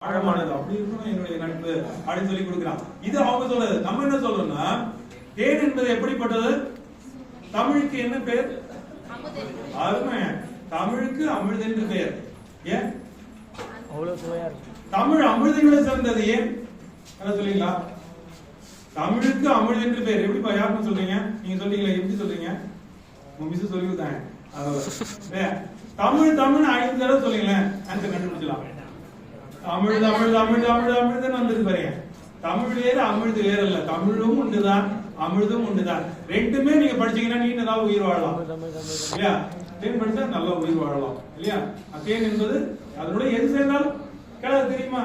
ஆழமானது அப்படி இருக்கணும் என்னுடைய நட்பு அப்படின்னு சொல்லி கொடுக்கிறான். இது அவங்க சொல்றது. நம்ம என்ன சொல்றோம்னா, தேன் என்பது எப்படிப்பட்டது? தமிழுக்கு என்ன பேர்? அருமை. தமிழுக்கு அமிழ்து என்று பெயர். ஏன் தமிழ் அமிழ்துகளை சேர்ந்தது? ஏன் என்ன சொல்றீங்களா? தமிழுக்கு அமிழ்து என்று பெயர். எப்படிப்பா? யாருன்னு சொல்றீங்க? நீங்க சொல்றீங்களா? எப்படி சொல்றீங்க? உங்க மிஸ் சொல்லி கொடுத்தாங்க. தமிழ் தமிழ் 5 தடவை சொல்லுங்களேன், ஆன்சர் கண்டுபிடிச்சலாம். தமிழ் தமிழ் தமிழ் தமிழ் அமிழ்துன்னு வந்தது பாருங்க. தமிழ் வேறு அமிழ்து வேறு அல்ல. தமிழும் உண்டுதான், அமிழ்தும் உண்டுதான். ரெண்டுமே நீங்க படிச்சீங்கன்னா நீங்க நல்லா உயிர் வாழலாம் இல்லையா? தேன் படிச்சா நல்லா உயிர் வாழலாம் இல்லையா? தேன் என்பது அதனோட எது சேர்ந்தாலும் கெடாது, தெரியுமா?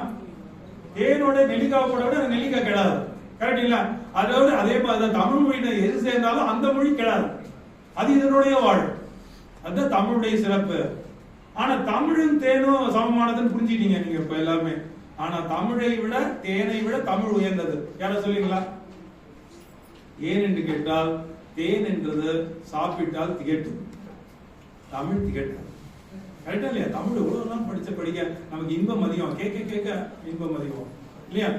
தேனோட நெல்லிக்காய் போட விட நெல்லிக்காய் கெடாது, கரெக்ட் இல்ல? அதோட அதே மாதிரிதான் தமிழ் மொழியில எது சேர்ந்தாலும் அந்த மொழி கெடாது. அது இதனுடைய வாழ். அதுதான் தமிழுடைய சிறப்பு. ஆனா தமிழும் தேனும் சமமானதுன்னு புரிஞ்சுட்டீங்க நீங்க இப்ப எல்லாமே. ஆனா தமிழை விட தேனை விட தமிழ் உயர்ந்தது. யார சொல்லுங்களா? ஏன் என்று கேட்டால், தேன் என்றது சாப்பிட்டால் திகட்டும், தமிழ் திகட்டும். கரெக்டா இல்லையா? தமிழ் எவ்வளவு படிக்க நமக்கு இன்பம் அதிகம், கேட்க கேட்க இன்பம் அதிகம் இல்லையா?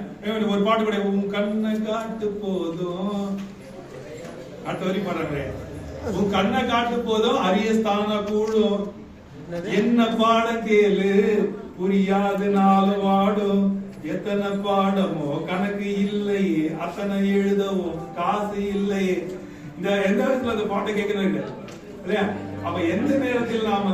ஒரு பாட்டு கூட, உன் கண்ணை காட்டு போதும், அடுத்த வரி பாடுறாங்க, உன் கண்ணை காட்டு போதும் அரிய ஸ்தான கூடும், என்ன பாட கேளு புரியாது நாலு வாடும், எத்தனை பாடமோ கணக்கு இல்லையே, அத்தனை எழுதவோ காசு இல்லையே. இந்த எந்த விதத்துல அந்த பாட்டை கேட்கணும் இல்லையா? அப்ப எந்த நேரத்தில் நாம்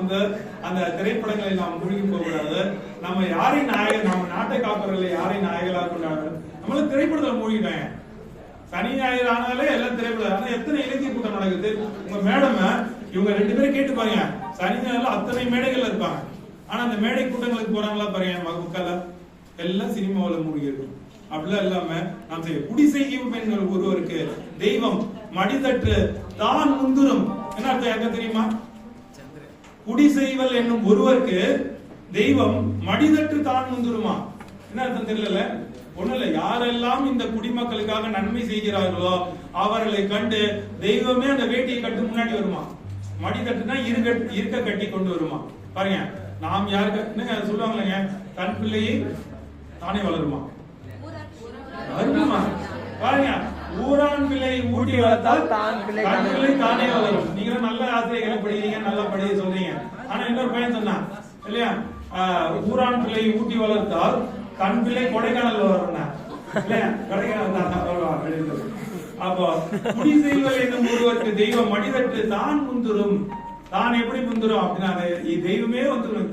அந்த திரைப்படங்களை நாம் மூழ்கி போகக்கூடாது. நம்ம யாரை நாயகர், நம்ம நாட்டை காப்பவர்களை யாரை நாயகர்களாக கொண்டாடுறோம்? நம்மள திரைப்படத்துல மூழ்கிட்டாங்க. சனி ஞாயிறு ஆனாலே எல்லாம் திரைப்படம். ஆனா எத்தனை இலக்கிய கூட்டம் நடக்குது? உங்க மேடம் இவங்க 2 பேரும் கேட்டு பாருங்க, சனி ஞாயிறுல அத்தனை மேடைகள் இருப்பாங்க. ஆனா அந்த மேடை கூட்டங்களுக்கு போறாங்களா பாருங்க, மக்கள் எல்லாம் சினிமாவில் மூழ்கி இருக்கும். அப்படிலாம் இல்லாம நாம் செய்ய குடிசெய்யும் பெண்கள் ஒருவருக்கு தெய்வம் மடிதற்று தான் முந்துரும். என்ன அர்த்தம் எங்க தெரியுமா? குடிசெய்வல் என்னும் ஒருவருக்கு தெய்வம் மடிதற்று தான் முந்துருமா? என்ன அர்த்தம் தெரியல? ஒண்ணு இல்ல, யாரெல்லாம் இந்த குடிமக்களுக்காக நன்மை செய்கிறார்களோ அவர்களை கண்டு தெய்வமே அந்த வேட்டியை கட்டு முன்னாடி வருமா. மடிதட்டுனா இருக்க கட்டி கொண்டு வருமா. பாருங்க, நாம் யாருக்கு சொல்லுவாங்க, தன் பிள்ளையை தானே வளருமா. வருமா? பாருங்க, ஊரான் பிள்ளை ஊட்டி வளர்த்தால் தன் பிள்ளை தானே வளரும். நீங்க நல்ல ஆசிரியர்களை படிக்கிறீங்க, நல்லா படிக்க சொல்றீங்க. ஆனா இன்னொரு பையன் சொன்னான் இல்லையா, ஊரான் பிள்ளை ஊட்டி வளர்த்தால் தன் பிள்ளை கொடைக்கானல் வளரும் இல்லையா? கொடைக்கானல். அப்போ குடி செய்வல் என்னும் ஒருவருக்கு தெய்வம் மடிதட்டு தான் முந்துரும். தான் எப்படி முந்துரும் அப்படின்னா, தெய்வமே வந்துடும்.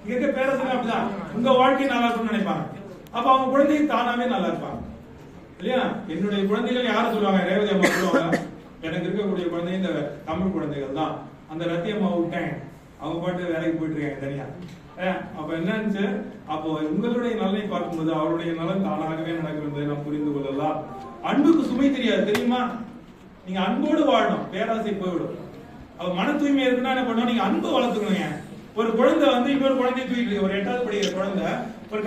இங்க இருக்க பேரரசு அப்படிதான் உங்க வாழ்க்கை நல்லா இருக்கும்னு நினைப்பாங்க. அப்ப அவங்க குழந்தை தானாவே நல்லா இருப்பாங்க இல்லையா? என்னுடைய குழந்தைகள் யார சொல்லுவாங்க? ரேவதி அம்மா சொல்லுவாங்க, எனக்கு இருக்கக்கூடிய குழந்தை இந்த தமிழ் குழந்தைகள் தான். அந்த ரத்தி அம்மா விட்டேன், அவங்க பாட்டு வேலைக்கு போயிட்டு இருக்காங்க தனியா. அப்ப என்னன்னு, அப்போ உங்களுடைய நலனை பார்க்கும்போது அவருடைய நலன் தானாகவே நடக்கும் என்பதை நாம் புரிந்து கொள்ளலாம். அன்புக்கு சுமை தெரியாது, தெரியுமா? நீங்க அன்போடு வாழணும், பேராசை போய்விடும். அவ மன தூய்மை இருக்குன்னா என்ன பண்ணுவோம்? நீங்க அன்பு வளர்த்துக்கணுங்க. ஒரு குழந்தை இன்னொரு குழந்தைய தூக்கிட்டு, ஒரு 8வது படிக்கிற குழந்தை ஒரு